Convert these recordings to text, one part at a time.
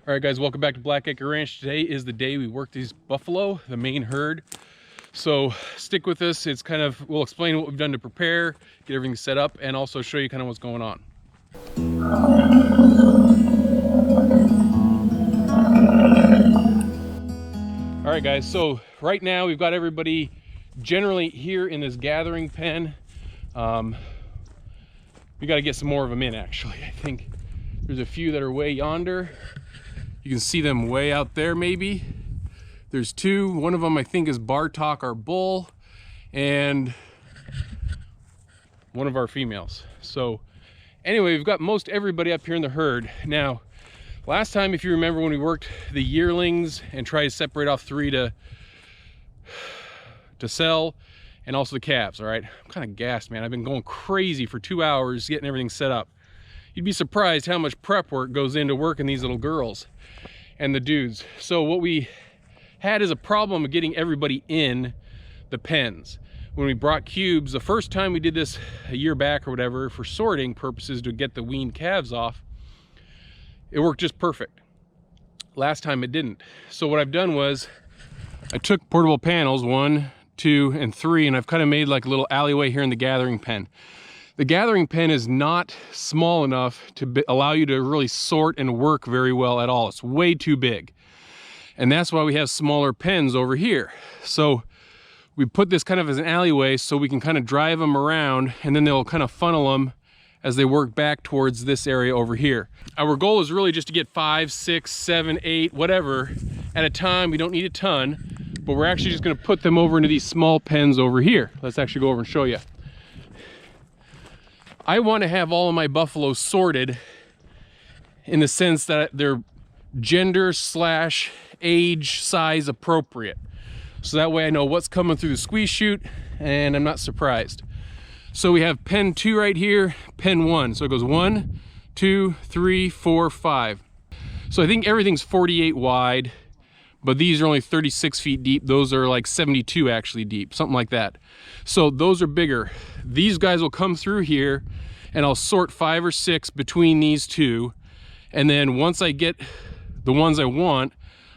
All right, guys, welcome back to Blackacre Ranch. Today is the day we work these buffalo, the main herd. So stick with us. It's kind of, we'll explain what we've done to prepare, get everything set up, and also show you kind of what's going on. All right, guys, so right now we've got everybody generally here in this gathering pen. We got to get some more of them in, actually. I think there's a few that are way yonder. You can see them way out there, maybe. There's two. One of them I think is Bartok, our bull, and one of our females. So anyway, we've got most everybody up here in the herd. Now, last time, if you remember, when we worked the yearlings and tried to separate off three to sell, and also the calves, all right? I'm kind of gassed, man. I've been going crazy for 2 hours getting everything set up. You'd be surprised how much prep work goes into working these little girls and the dudes. So what we had is a problem of getting everybody in the pens. When we brought cubes, the first time we did this a year back or whatever for sorting purposes to get the weaned calves off, it worked just perfect. Last time it didn't. So what I've done was I took portable panels, 1, 2, and 3, and I've kind of made like a little alleyway here in the gathering pen. The gathering pen is not small enough to allow you to really sort and work very well at all. It's way too big. And that's why we have smaller pens over here. So we put this kind of as an alleyway so we can kind of drive them around, and then they'll kind of funnel them as they work back towards this area over here. Our goal is really just to get 5, 6, 7, 8, whatever at a time. We don't need a ton, but we're actually just gonna put them over into these small pens over here. Let's actually go over and show you. I want to have all of my buffaloes sorted in the sense that they're gender / age size appropriate. So that way I know what's coming through the squeeze chute and I'm not surprised. So we have pen 2 right here, pen 1. So it goes 1, 2, 3, 4, 5. So I think everything's 48 wide, but these are only 36 feet deep. Those are like 72 actually deep, something like that. So those are bigger. These guys will come through here and I'll sort 5 or 6 between these two. And then once I get the ones I want,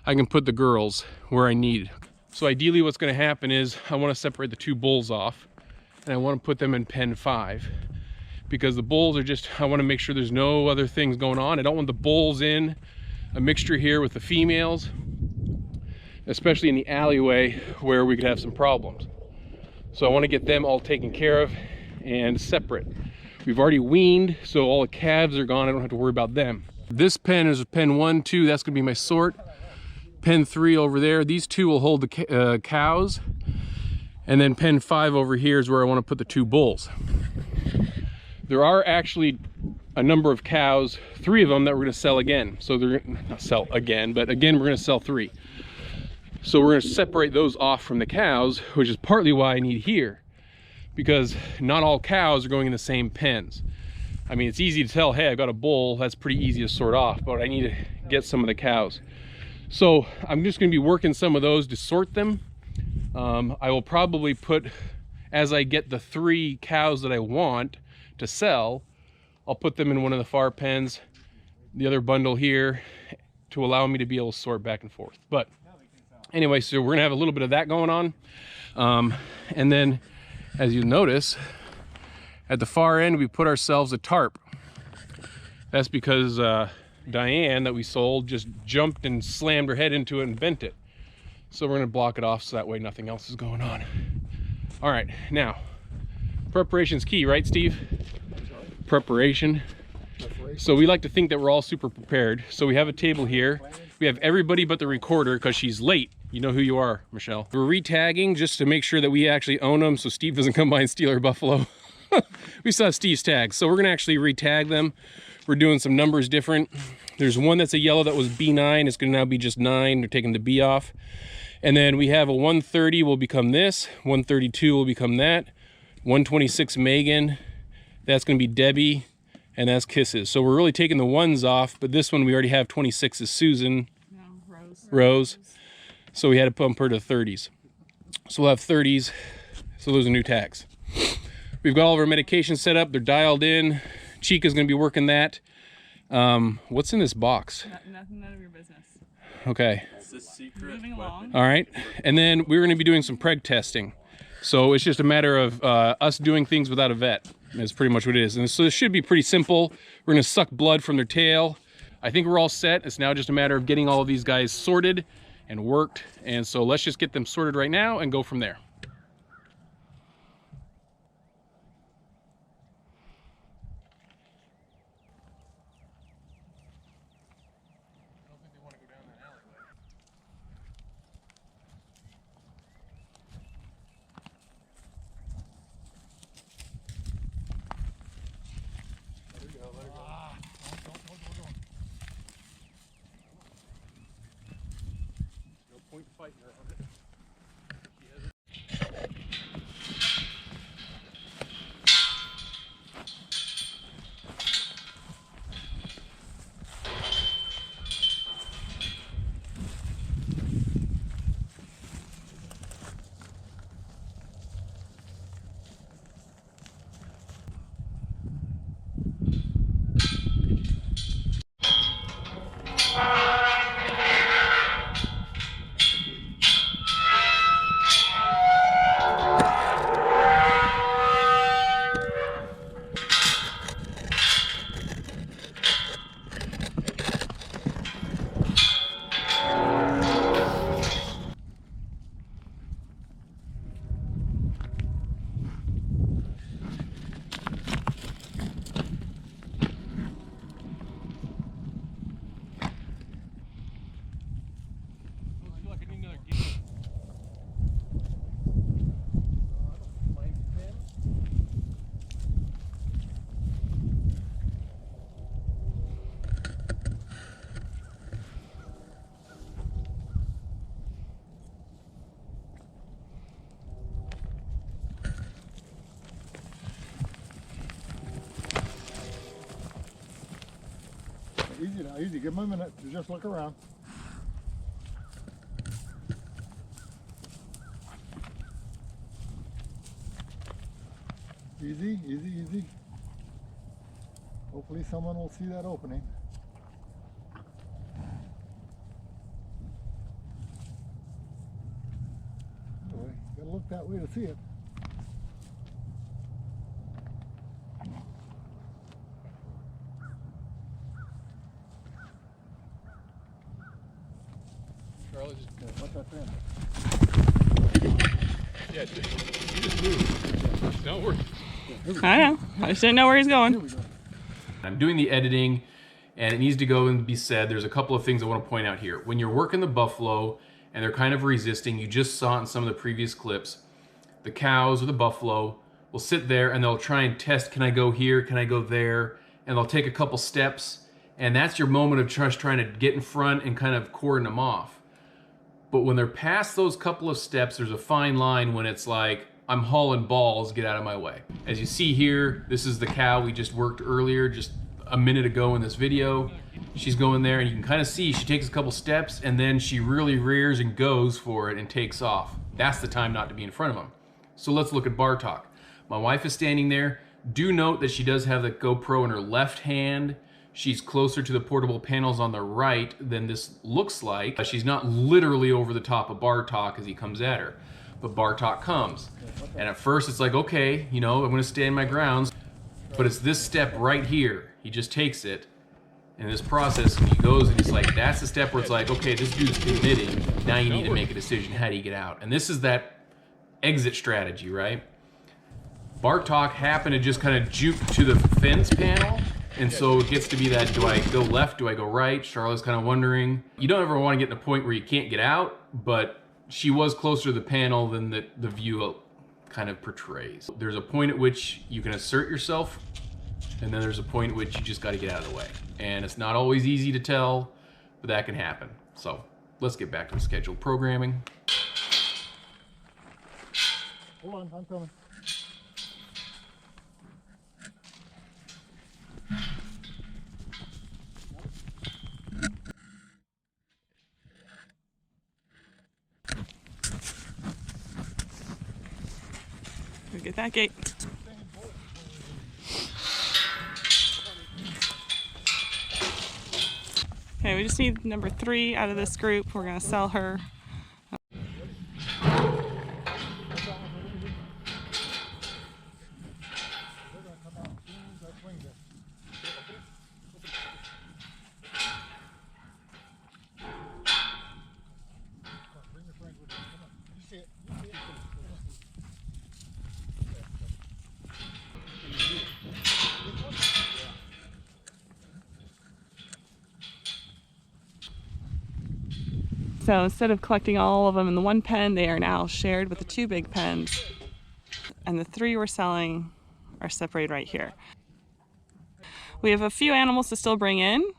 I can put the girls where I need. So ideally what's gonna happen is I wanna separate the 2 bulls off and I wanna put them in pen 5 because the bulls are just, I wanna make sure there's no other things going on. I don't want the bulls in a mixture here with the females, especially in the alleyway where we could have some problems. So I want to get them all taken care of and separate. We've already weaned, so all the calves are gone. I don't have to worry about them. This pen is pen 1, 2. That's going to be my sort. Pen 3 over there. These 2 will hold the cows. And then pen 5 over here is where I want to put the 2 bulls. There are actually a number of cows, 3 of them that we're going to sell again. So they're not sell again, but again, we're going to sell 3. So we're going to separate those off from the cows, which is partly why I need here, because not all cows are going in the same pens. I mean, it's easy to tell, hey, I've got a bull, that's pretty easy to sort off, but I need to get some of the cows. So I'm just going to be working some of those to sort them. I will probably put, as I get the 3 cows that I want to sell, I'll put them in one of the far pens, the other bundle here, to allow me to be able to sort back and forth. But anyway, so we're gonna have a little bit of that going on. And then, as you notice, at the far end, we put ourselves a tarp. That's because Diane, that we sold, just jumped and slammed her head into it and bent it. So we're gonna block it off so that way nothing else is going on. All right, now, preparation's key, right, Steve? Preparation. So we like to think that we're all super prepared. So we have a table here. We have everybody but the recorder because she's late. You know who you are, Michelle. We're re-tagging just to make sure that we actually own them so Steve doesn't come by and steal our buffalo. We saw Steve's tags, so we're gonna actually re-tag them. We're doing some numbers different. There's one that's a yellow that was B9. It's gonna now be just 9. They're taking the B off. And then we have a 130 will become this. 132 will become that. 126 Megan. That's gonna be Debbie. And that's Kisses. So we're really taking the 1s off, but this one we already have 26 is Susan. No, Rose. So we had to pump her to 30s. So we'll have 30s. So those are new tags. We've got all of our medications set up. They're dialed in. Chica's gonna be working that. What's in this box? Nothing, none of your business. Okay. It's a secret Moving along. All right. And then we're going to be doing some preg testing. So it's just a matter of us doing things without a vet. That's pretty much what it is. And so this should be pretty simple. We're going to suck blood from their tail. I think we're all set. It's now just a matter of getting all of these guys sorted and worked. And so let's just get them sorted right now and go from there. Easy now, easy. Give him a minute to just look around. Easy, easy, easy. Hopefully someone will see that opening. Anyway, gotta look that way to see it. Sharla, just Let that fan. yeah, just move. Don't worry. I know. I just didn't know where he's Here going. we go. I'm doing the editing, and it needs to go and be said. There's a couple of things I want to point out here. When you're working the buffalo and they're kind of resisting, you just saw it in some of the previous clips, the cows or the buffalo will sit there and they'll try and test, can I go here, can I go there? And they'll take a couple steps, and that's your moment of just trying to get in front and kind of cordon them off. But when they're past those couple of steps, there's a fine line when it's like, I'm hauling balls, get out of my way. As you see here, this is the cow we just worked earlier, just a minute ago in this video. She's going there, and you can kind of see she takes a couple steps, and then she really rears and goes for it and takes off. That's the time not to be in front of them. So let's look at Bartok. My wife is standing there. Do note that she does have the GoPro in her left hand. She's closer to the portable panels on the right than this looks like. She's not literally over the top of Bartok as he comes at her. But Bartok comes. And at first it's like, okay, you know, I'm gonna stand my grounds. But it's this step right here. He just takes it. And this process, and he goes and he's like, that's the step where it's like, okay, this dude's committing. Now you need to make a decision. How do you get out? And this is that exit strategy, right? Bartok happened to just kind of juke to the fence panel. And so it gets to be that, do I go left, do I go right? Sharla's kind of wondering. You don't ever want to get to the point where you can't get out, but she was closer to the panel than the view kind of portrays. There's a point at which you can assert yourself, and then there's a point at which you just got to get out of the way. And it's not always easy to tell, but that can happen. So let's get back to the scheduled programming. Hold on, I'm coming. Go get that gate. we just need number 3 out of this group. We're gonna sell her. So instead of collecting all of them in the one pen, they are now shared with the 2 big pens. And the 3 we're selling are separated right here. We have a few animals to still bring in,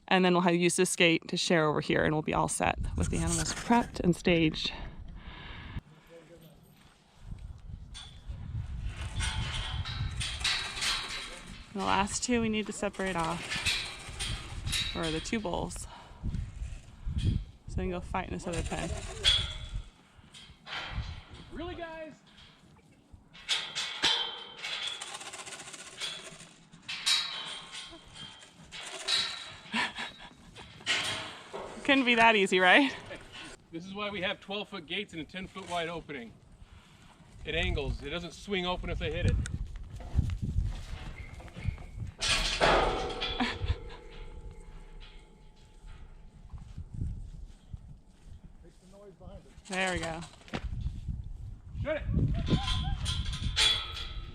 and then we'll use this gate to share over here, and we'll be all set with the animals prepped and staged. The last 2 we need to separate off are the 2 bulls. So they can go fight in this other pen. Really, guys? Couldn't be that easy, right? This is why we have 12-foot gates and a 10-foot wide opening. It angles. It doesn't swing open if they hit it. There we go. Shut it!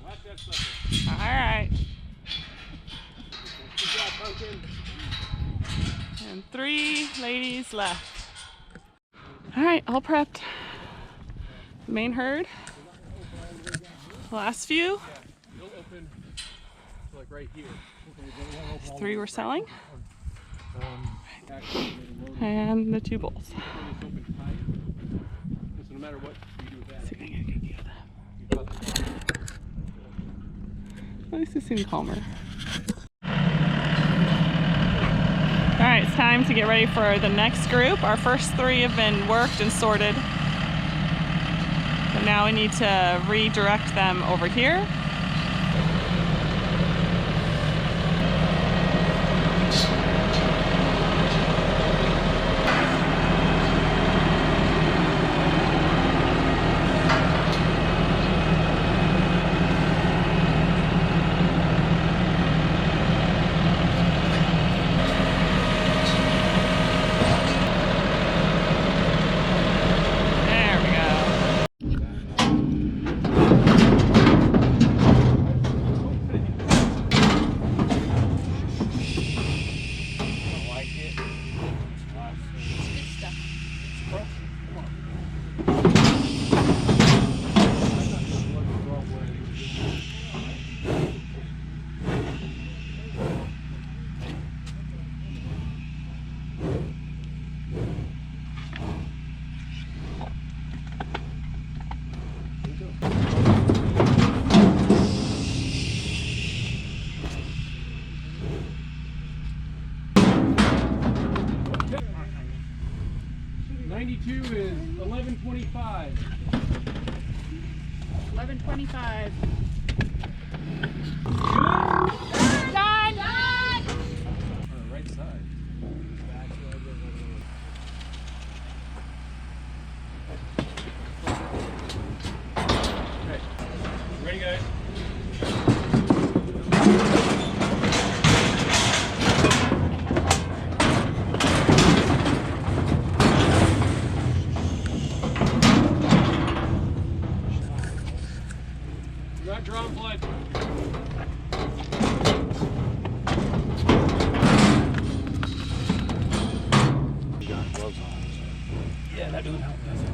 Watch that sucker. All right. Good job, Pumpkin. And 3 ladies left. All right, all prepped. Main herd. Last few. Yeah, it'll open to like right here. 3 we're selling. Actually, And the 2 bulls. it's open tight. So no matter what you do with that, See if I can get a good view of them. you got the ball. At least they seem calmer. All right, it's time to get ready for the next group. Our first 3 have been worked and sorted. But now we need to redirect them over here. Is 11:25. 11:25. Done. On the right side. Okay. Ready, guys? Not drawing blood. You got gloves on. Yeah, that doesn't help, does it?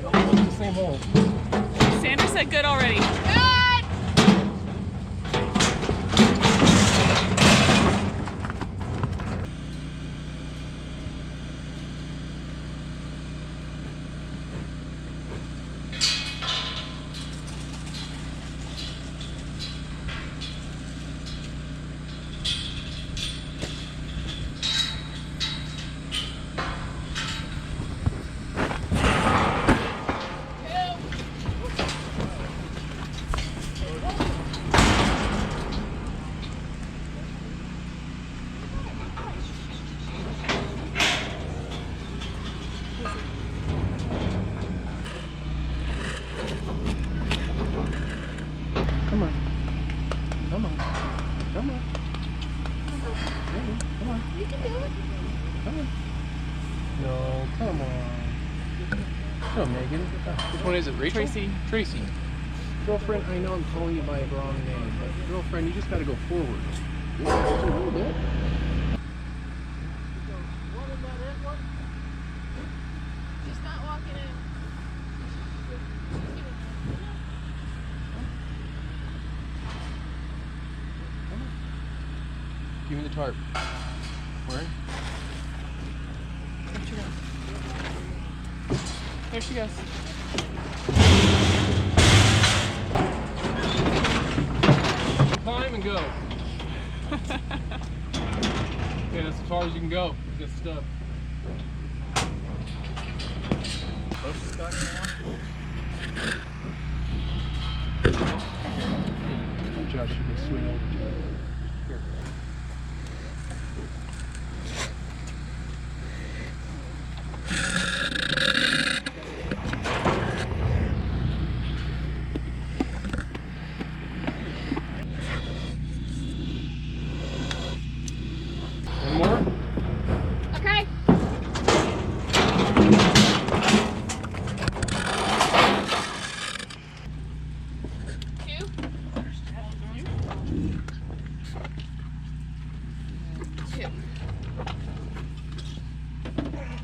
No. It's the same hole. Sandra said good already. Come on. Come on. Come on. You can do it. Come on. No, come on. No, Megan. Which one is it? Rachel? Tracy. Tracy. Girlfriend, I know I'm calling you by a wrong name, but girlfriend, you just gotta go forward. Just a little bit. She's not walking in. Give me the tarp. Where? There she goes. Climb and go. Okay, that's as far as you can go. Get stuff. Josh, you can swing over to it. Here. One more? Okay. Two. Two.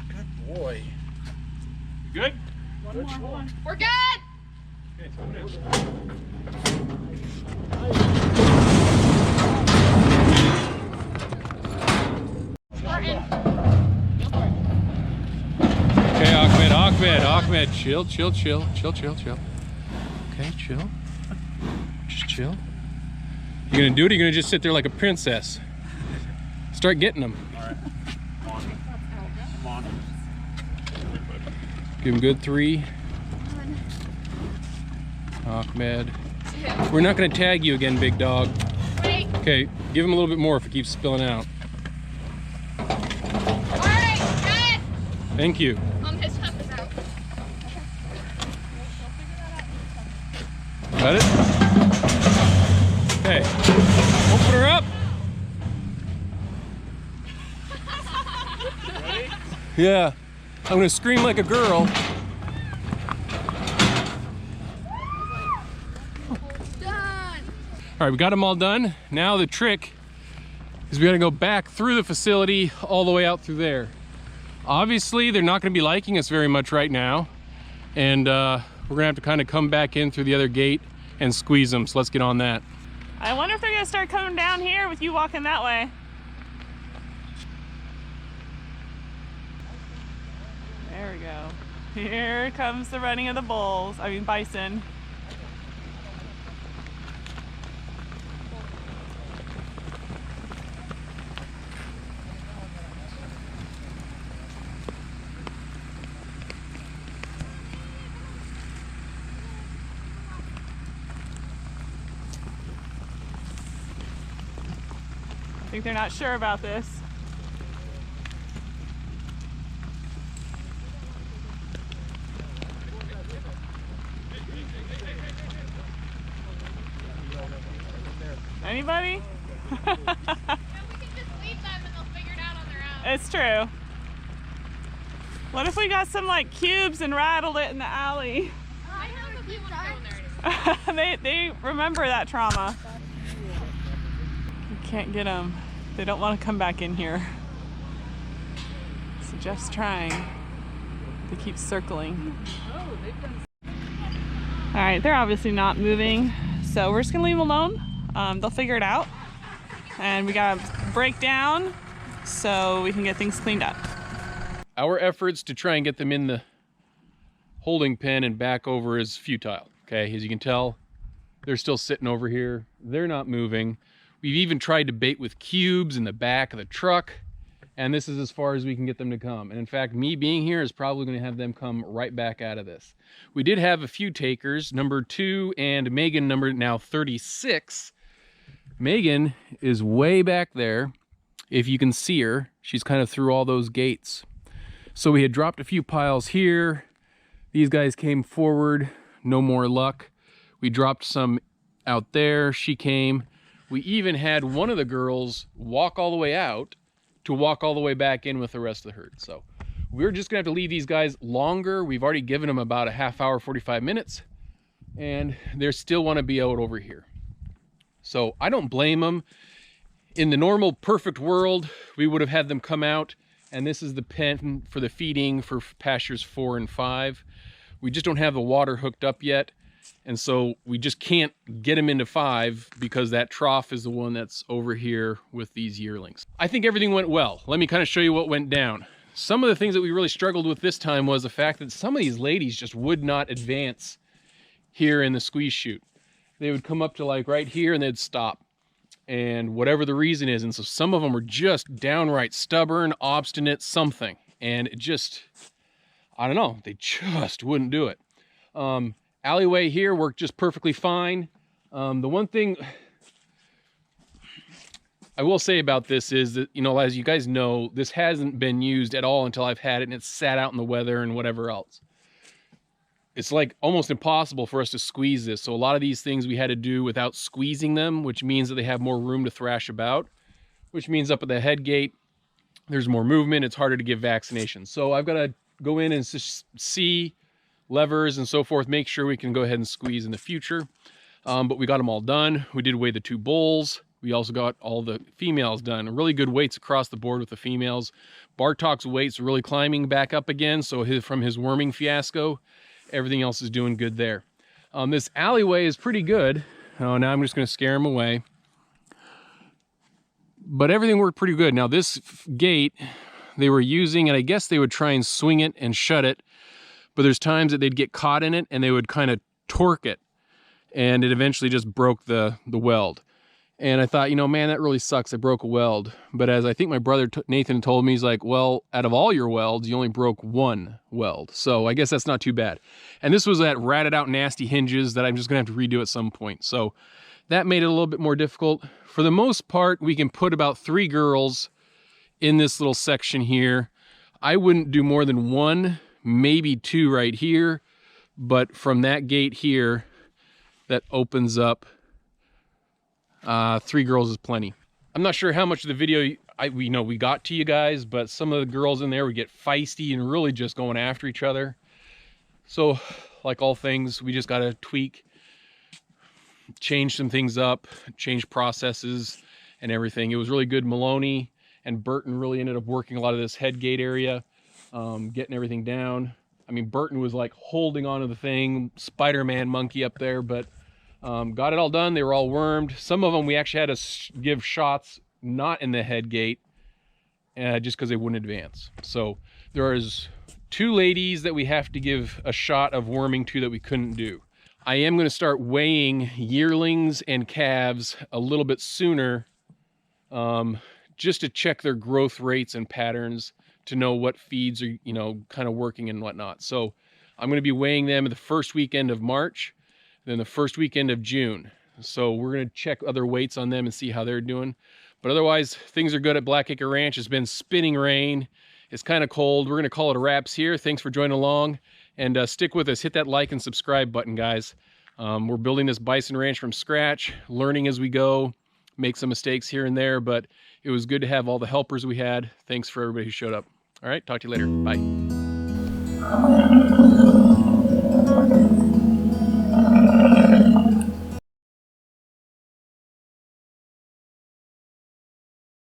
Good boy. You good? One more. We're good. Okay, so it is. We're in. Okay, Ahmed, chill. Okay, chill. Just chill. You gonna do it or you gonna just sit there like a princess? Start getting them. Alright. Come on. Give him good 3. Ahmed. Two. We're not gonna tag you again, big dog. Wait. Okay, give him a little bit more if it keeps spilling out. Alright, good. Thank you. His cup is out. Got it? Okay. Open her up. Ready? Yeah. I'm gonna scream like a girl. Done. All right, we got them all done. Now the trick is we gotta go back through the facility all the way out through there. Obviously, they're not gonna be liking us very much right now. And we're gonna have to kind of come back in through the other gate and squeeze them. So let's get on that. I wonder if they're gonna start coming down here with you walking that way. There we go. Here comes the running of the bulls. I mean, bison. I think they're not sure about this. Anybody? We can just leave them and they'll figure it out on their own. It's true. What if we got some like cubes and rattled it in the alley? I have a blue one going there. They remember that trauma. We can't get them. They don't want to come back in here. So Jeff's trying. They keep circling. All right, they're obviously not moving, so we're just gonna leave them alone. They'll figure it out. And we gotta break down so we can get things cleaned up. Our efforts to try and get them in the holding pen and back over is futile. Okay, as you can tell, they're still sitting over here. They're not moving. We've even tried to bait with cubes in the back of the truck, and this is as far as we can get them to come. And in fact, me being here is probably going to have them come right back out of this. We did have a few takers, number 2 and Megan, number now 36. Megan is way back there. If you can see her, she's kind of through all those gates. So we had dropped a few piles here. These guys came forward, no more luck. We dropped some out there, she came. We even had one of the girls walk all the way out to walk all the way back in with the rest of the herd. So we're just gonna have to leave these guys longer. We've already given them about a half hour, 45 minutes, and they still wanna be out over here. So I don't blame them. In the normal perfect world, we would have had them come out, and this is the pen for the feeding for pastures 4 and 5. We just don't have the water hooked up yet, and so we just can't get them into 5 because that trough is the one that's over here with these yearlings. I think everything went well. Let me kind of show you what went down. Some of the things that we really struggled with this time was the fact that some of these ladies just would not advance here in the squeeze chute. They would come up to like right here and they'd stop, and whatever the reason is. And so some of them were just downright stubborn, obstinate, something. And it just, I don't know, they just wouldn't do it. Alleyway here worked just perfectly fine. The one thing I will say about this is that, you know, as you guys know, this hasn't been used at all until I've had it and it's sat out in the weather and whatever else. It's like almost impossible for us to squeeze this. So a lot of these things we had to do without squeezing them, which means that they have more room to thrash about, which means up at the head gate, there's more movement. It's harder to give vaccinations. So I've got to go in and see levers and so forth, make sure we can go ahead and squeeze in the future. But we got them all done. We did weigh the 2 bulls. We also got all the females done. Really good weights across the board with the females. Bartok's weight's really climbing back up again. So from his worming fiasco, everything else is doing good there. This alleyway is pretty good. Oh, now I'm just going to scare him away. But everything worked pretty good. Now this gate they were using, and I guess they would try and swing it and shut it, but there's times that they'd get caught in it and they would kind of torque it, and it eventually just broke the weld. And I thought, you know, man, that really sucks. I broke a weld. But as I think my brother Nathan told me, he's like, well, out of all your welds, you only broke 1 weld. So I guess that's not too bad. And this was that ratted out nasty hinges that I'm just gonna have to redo at some point. So that made it a little bit more difficult. For the most part, we can put about 3 girls in this little section here. I wouldn't do more than 1, maybe 2 right here. But from that gate here, that opens up, 3 girls is plenty. I'm not sure how much of the video we got to you guys, but some of the girls in there would get feisty and really just going after each other. So like all things, we just got to tweak, change some things up, change processes and everything. It was really good. Maloney and Burton really ended up working a lot of this head gate area, getting everything down. I mean, Burton was like holding onto the thing, Spider-Man monkey up there, but got it all done. They were all wormed. Some of them we actually had to give shots not in the head gate, just because they wouldn't advance. So there is 2 ladies that we have to give a shot of worming to that we couldn't do. I am going to start weighing yearlings and calves a little bit sooner, just to check their growth rates and patterns, to know what feeds are, you know, kind of working and whatnot. So I'm going to be weighing them the first weekend of March, then the first weekend of June. So we're going to check other weights on them and see how they're doing. But otherwise, things are good at Blackacre Ranch. It's been spinning rain. It's kind of cold. We're going to call it a wraps here. Thanks for joining along, and stick with us. Hit that like and subscribe button, guys. We're building this Bison Ranch from scratch, learning as we go, make some mistakes here and there, but it was good to have all the helpers we had. Thanks for everybody who showed up. All right, talk to you later. Bye.